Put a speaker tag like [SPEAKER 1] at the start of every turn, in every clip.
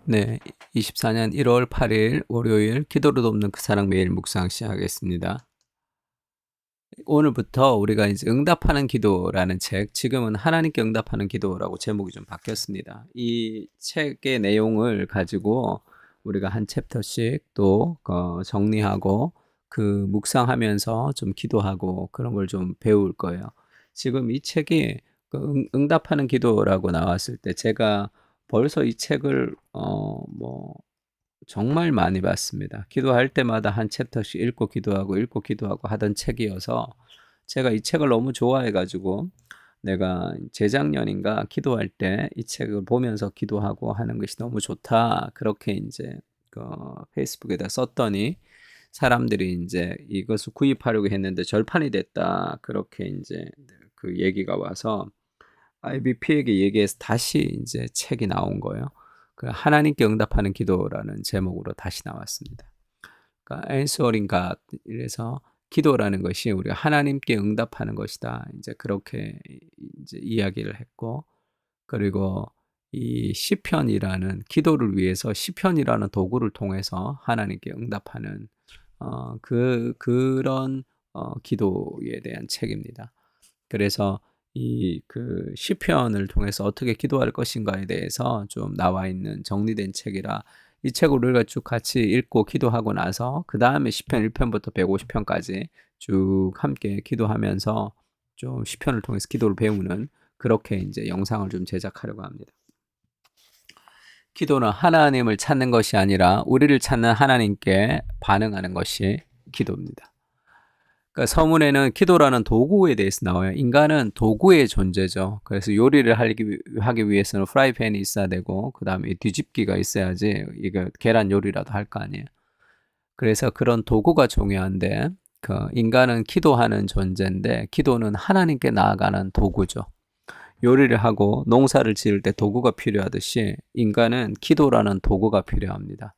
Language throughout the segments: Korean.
[SPEAKER 1] 네, 24년 1월 8일 월요일 기도로 돕는 그 사랑 매일 묵상 시작하겠습니다. 오늘부터 우리가 이제 응답하는 기도라는 책, 지금은 하나님께 응답하는 기도라고 제목이 좀 바뀌었습니다. 이 책의 내용을 가지고 우리가 한 챕터씩 또 정리하고 그 묵상하면서 좀 기도하고 그런 걸 좀 배울 거예요. 지금 이 책이 그 응답하는 기도라고 나왔을 때 제가 벌써 이 책을 정말 많이 봤습니다. 기도할 때마다 한 챕터씩 읽고 기도하고 하던 책이어서 제가 이 책을 너무 좋아해 가지고 내가 재작년인가 기도할 때 이 책을 보면서 기도하고 하는 것이 너무 좋다. 그렇게 인제 페이스북에다 썼더니 사람들이 인제 이것을 구입하려고 했는데 절판이 됐다. 그렇게 인제 그 얘기가 와서 IBP에게 얘기해서 다시 인제 책이 나온 거예요. 그 하나님께 응답하는 기도라는 제목으로 다시 나왔습니다. 그러니까 Answering God 이래서 기도라는 것이 우리가 하나님께 응답하는 것이다. 인제 그렇게 인제 이야기를 했고, 그리고 이 시편이라는 기도를 위해서 시편이라는 도구를 통해서 하나님께 응답하는 그런 기도에 대한 책입니다. 그래서 이 그 시편을 통해서 어떻게 기도할 것인가에 대해서 좀 나와 있는 정리된 책이라 이 책을 우리가 쭉 같이 읽고 기도하고 나서 그다음에 시편 1편부터 150편까지 쭉 함께 기도하면서 좀 시편을 통해서 기도를 배우는 그렇게 인제 영상을 좀 제작하려고 합니다. 기도는 하나님을 찾는 것이 아니라 우리를 찾는 하나님께 반응하는 것이 기도입니다. 그러니까 서문에는 기도라는 도구에 대해서 나와요. 인간은 도구의 존재죠. 그래서 요리를 하기 위해서는 프라이팬이 있어야 되고 그다음에 뒤집기가 있어야지 이거 계란 요리라도 할 거 아니에요. 그래서 그런 도구가 중요한데 그 인간은 기도하는 존재인데 기도는 하나님께 나아가는 도구죠. 요리를 하고 농사를 지을 때 도구가 필요하듯이 인간은 기도라는 도구가 필요합니다.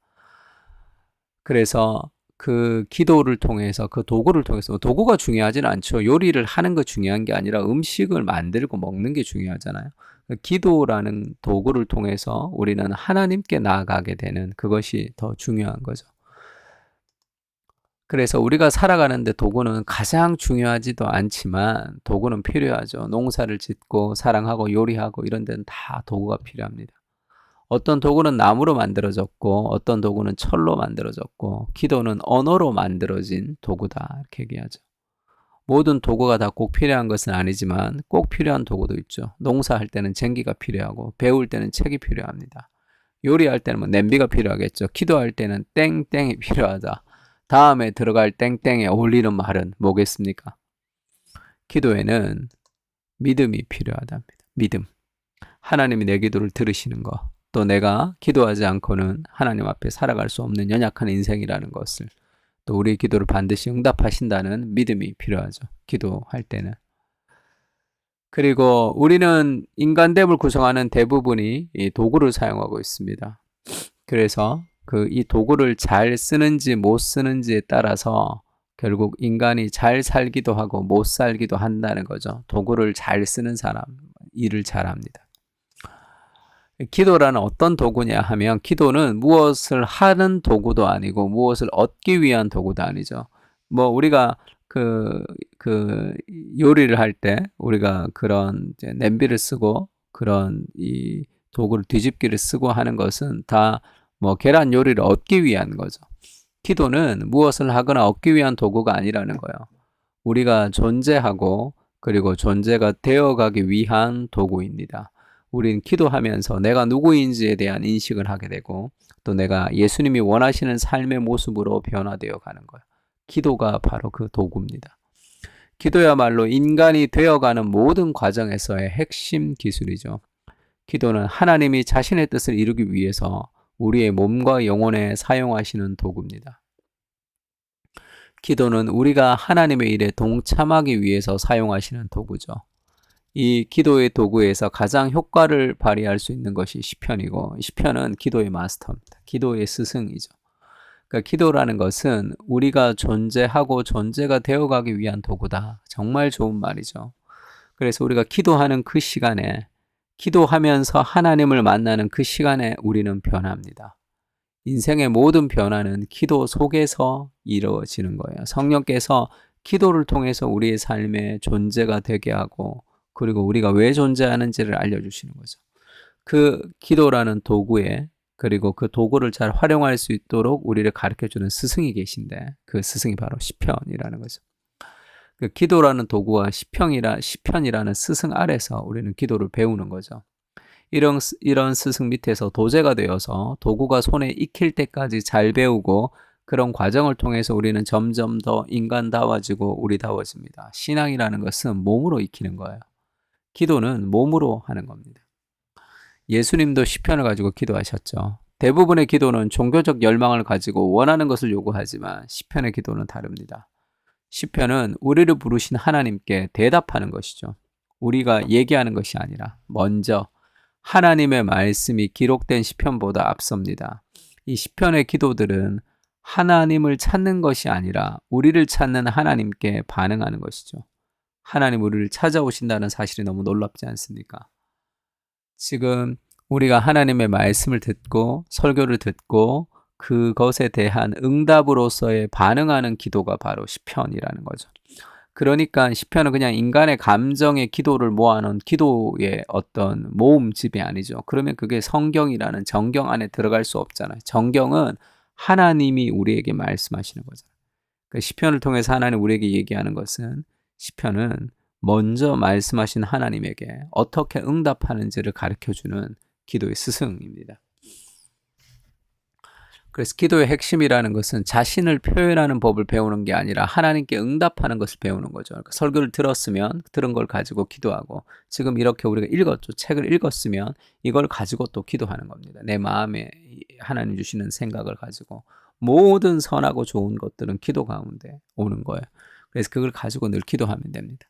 [SPEAKER 1] 그래서 그 기도를 통해서 그 도구를 통해서 도구가 중요하지는 않죠. 요리를 하는 거 중요한 게 아니라 음식을 만들고 먹는 게 중요하잖아요. 기도라는 도구를 통해서 우리는 하나님께 나아가게 되는 그것이 더 중요한 거죠. 그래서 우리가 살아가는데 도구는 가장 중요하지도 않지만 도구는 필요하죠. 농사를 짓고 사랑하고 요리하고 이런 데는 다 도구가 필요합니다. 어떤 도구는 나무로 만들어졌고 어떤 도구는 철로 만들어졌고 기도는 언어로 만들어진 도구다 이렇게 얘기하죠. 모든 도구가 다 꼭 필요한 것은 아니지만 꼭 필요한 도구도 있죠. 농사할 때는 쟁기가 필요하고 배울 때는 책이 필요합니다. 요리할 때는 뭐 냄비가 필요하겠죠. 기도할 때는 땡땡이 필요하다. 다음에 들어갈 땡땡에 어울리는 말은 뭐겠습니까? 기도에는 믿음이 필요하답니다. 믿음. 하나님이 내 기도를 들으시는 것. 또 내가 기도하지 않고는 하나님 앞에 살아갈 수 없는 연약한 인생이라는 것을, 또 우리의 기도를 반드시 응답하신다는 믿음이 필요하죠. 기도할 때는. 그리고 우리는 인간됨을 구성하는 대부분이 이 도구를 사용하고 있습니다. 그래서 이 도구를 잘 쓰는지 못 쓰는지에 따라서 결국 인간이 잘 살기도 하고 못 살기도 한다는 거죠. 도구를 잘 쓰는 사람, 일을 잘합니다. 기도라는 어떤 도구냐 하면 기도는 무엇을 하는 도구도 아니고 무엇을 얻기 위한 도구도 아니죠. 뭐 우리가 그 요리를 할 때 우리가 그런 이제 냄비를 쓰고 그런 이 도구를 뒤집기를 쓰고 하는 것은 다 뭐 계란 요리를 얻기 위한 거죠. 기도는 무엇을 하거나 얻기 위한 도구가 아니라는 거예요. 우리가 존재하고 그리고 존재가 되어가기 위한 도구입니다. 우린 기도하면서 내가 누구인지에 대한 인식을 하게 되고 또 내가 예수님이 원하시는 삶의 모습으로 변화되어 가는 거예요. 기도가 바로 그 도구입니다. 기도야말로 인간이 되어가는 모든 과정에서의 핵심 기술이죠. 기도는 하나님이 자신의 뜻을 이루기 위해서 우리의 몸과 영혼에 사용하시는 도구입니다. 기도는 우리가 하나님의 일에 동참하기 위해서 사용하시는 도구죠. 이 기도의 도구에서 가장 효과를 발휘할 수 있는 것이 시편이고 시편은 기도의 마스터입니다. 기도의 스승이죠. 그러니까 기도라는 것은 우리가 존재하고 존재가 되어가기 위한 도구다. 정말 좋은 말이죠. 그래서 우리가 기도하는 그 시간에 기도하면서 하나님을 만나는 그 시간에 우리는 변합니다. 인생의 모든 변화는 기도 속에서 이루어지는 거예요. 성령께서 기도를 통해서 우리의 삶의 존재가 되게 하고 그리고 우리가 왜 존재하는지를 알려주시는 거죠. 그 기도라는 도구에 그리고 그 도구를 잘 활용할 수 있도록 우리를 가르쳐주는 스승이 계신데 그 스승이 바로 시편이라는 거죠. 그 기도라는 도구와 시편이라는 스승 아래서 우리는 기도를 배우는 거죠. 이런 스승 밑에서 도제가 되어서 도구가 손에 익힐 때까지 잘 배우고 그런 과정을 통해서 우리는 점점 더 인간다워지고 우리다워집니다. 신앙이라는 것은 몸으로 익히는 거예요. 기도는 몸으로 하는 겁니다. 예수님도 시편을 가지고 기도하셨죠. 대부분의 기도는 종교적 열망을 가지고 원하는 것을 요구하지만 시편의 기도는 다릅니다. 시편은 우리를 부르신 하나님께 대답하는 것이죠. 우리가 얘기하는 것이 아니라 먼저 하나님의 말씀이 기록된 시편보다 앞섭니다. 이 시편의 기도들은 하나님을 찾는 것이 아니라 우리를 찾는 하나님께 반응하는 것이죠. 하나님 우리를 찾아오신다는 사실이 너무 놀랍지 않습니까? 지금 우리가 하나님의 말씀을 듣고 설교를 듣고 그것에 대한 응답으로서의 반응하는 기도가 바로 시편이라는 거죠. 그러니까 시편은 그냥 인간의 감정의 기도를 모아놓은 기도의 어떤 모음집이 아니죠. 그러면 그게 성경이라는 정경 안에 들어갈 수 없잖아요. 정경은 하나님이 우리에게 말씀하시는 거잖아요. 그 시편을 통해서 하나님 우리에게 얘기하는 것은 시편은 먼저 말씀하신 하나님에게 어떻게 응답하는지를 가르쳐주는 기도의 스승입니다. 그래서 기도의 핵심이라는 것은 자신을 표현하는 법을 배우는 게 아니라 하나님께 응답하는 것을 배우는 거죠. 그러니까 설교를 들었으면 들은 걸 가지고 기도하고 지금 이렇게 우리가 읽었죠. 책을 읽었으면 이걸 가지고 또 기도하는 겁니다. 내 마음에 하나님 주시는 생각을 가지고 모든 선하고 좋은 것들은 기도 가운데 오는 거예요. 그래서 그걸 가지고 늘 기도하면 됩니다.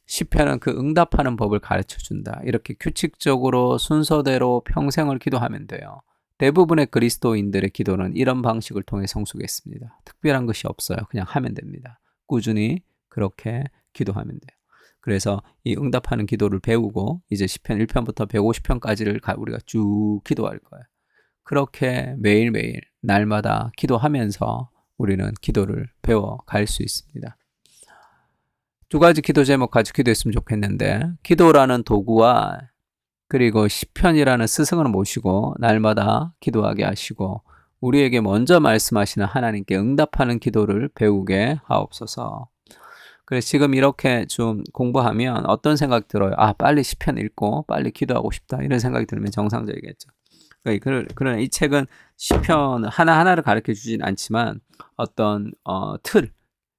[SPEAKER 1] 시편은 그 응답하는 법을 가르쳐준다. 이렇게 규칙적으로 순서대로 평생을 기도하면 돼요. 대부분의 그리스도인들의 기도는 이런 방식을 통해 성숙했습니다. 특별한 것이 없어요. 그냥 하면 됩니다. 꾸준히 그렇게 기도하면 돼요. 그래서 이 응답하는 기도를 배우고 이제 시편 1편부터 150편까지를 우리가 쭉 기도할 거예요. 그렇게 매일매일 날마다 기도하면서 우리는 기도를 배워갈 수 있습니다. 두 가지 기도 제목 가지고 기도했으면 좋겠는데 기도라는 도구와 그리고 시편이라는 스승을 모시고 날마다 기도하게 하시고 우리에게 먼저 말씀하시는 하나님께 응답하는 기도를 배우게 하옵소서. 그래서 지금 이렇게 좀 공부하면 어떤 생각 들어요? 아, 빨리 시편 읽고 빨리 기도하고 싶다. 이런 생각이 들면 정상적이겠죠. 그러나 이 책은 시편 하나하나를 가르쳐 주진 않지만 어떤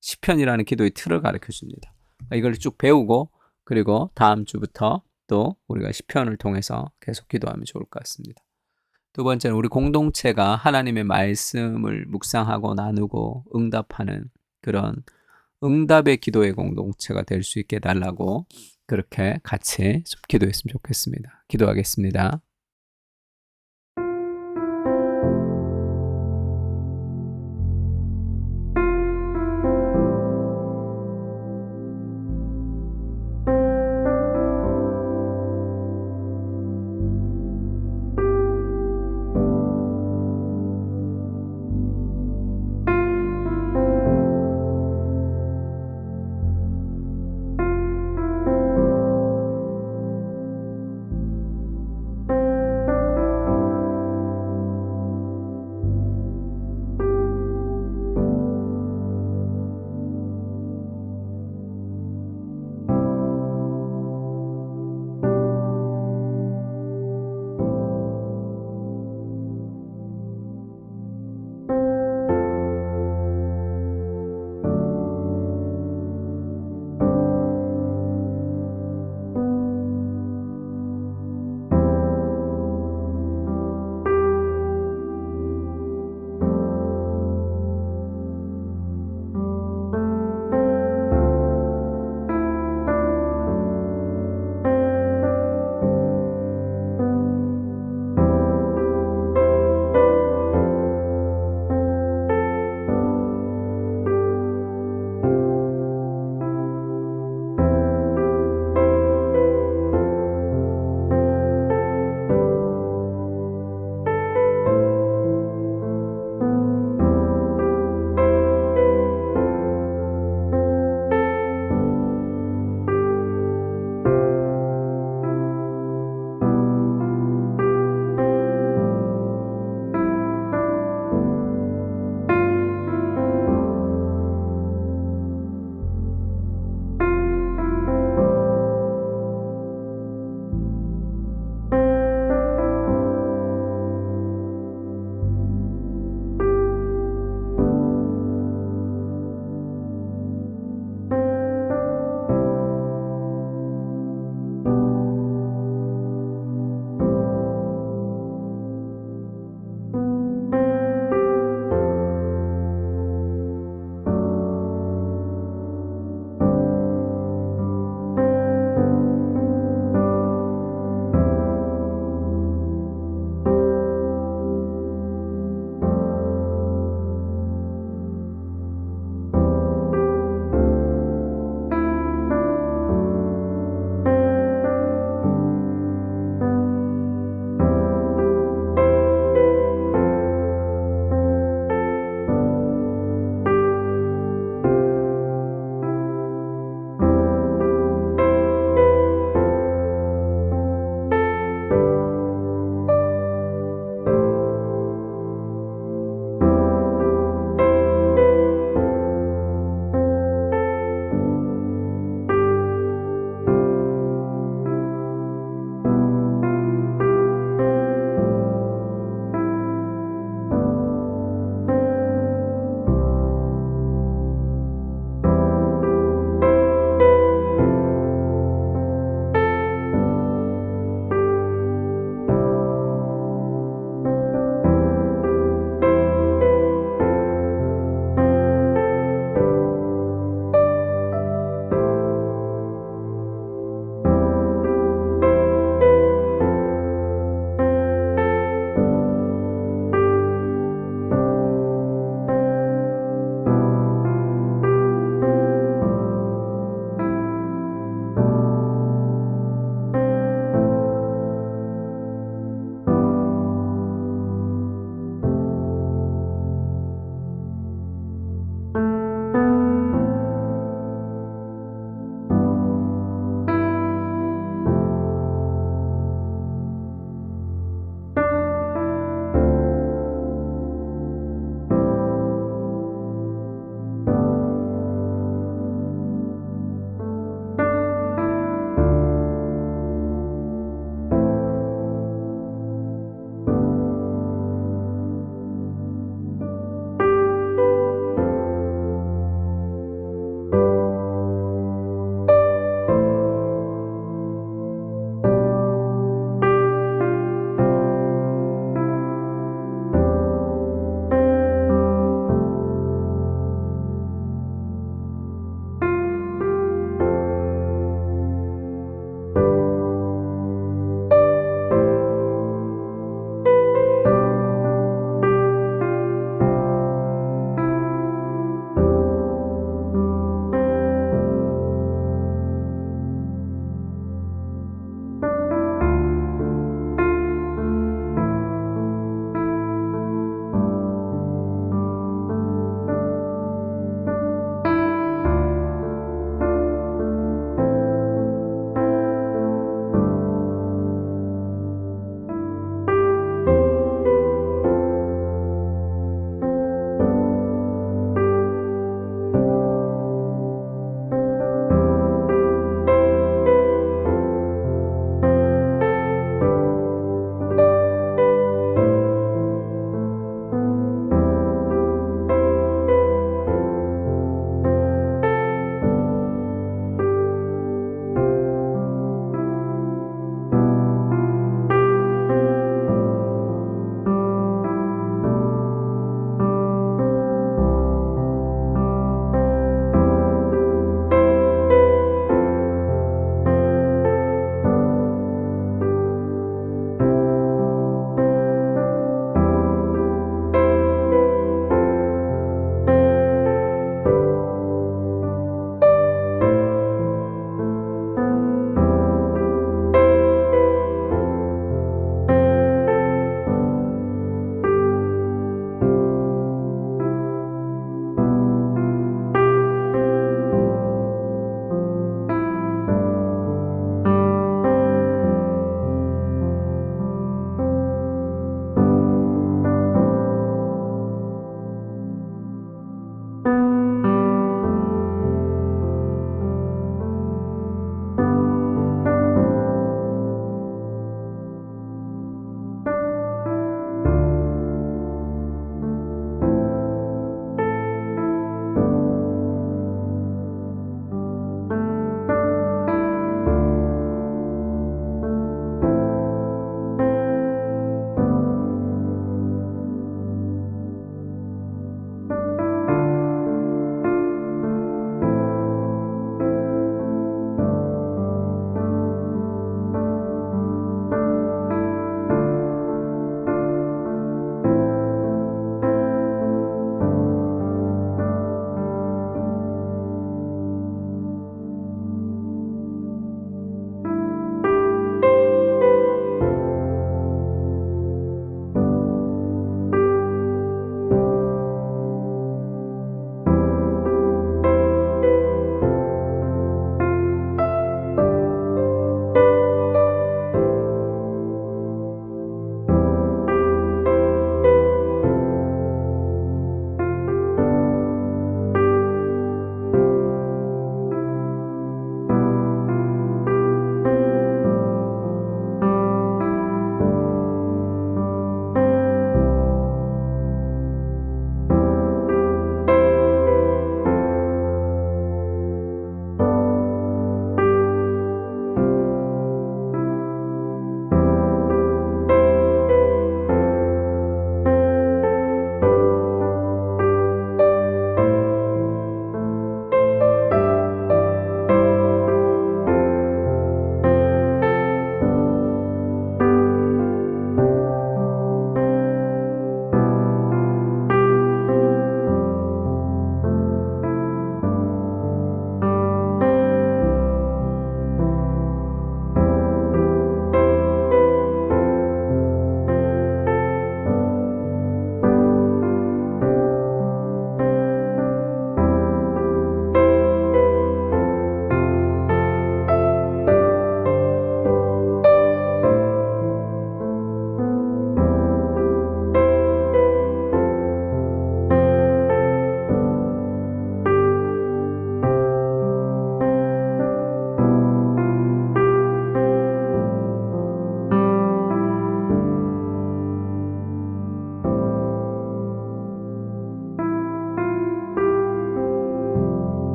[SPEAKER 1] 시편이라는 기도의 틀을 가르쳐 줍니다. 이걸 쭉 배우고 그리고 다음 주부터 또 우리가 시편을 통해서 계속 기도하면 좋을 것 같습니다. 두 번째는 우리 공동체가 하나님의 말씀을 묵상하고 나누고 응답하는 그런 응답의 기도의 공동체가 될 수 있게 해달라고 그렇게 같이 좀 기도했으면 좋겠습니다. 기도하겠습니다.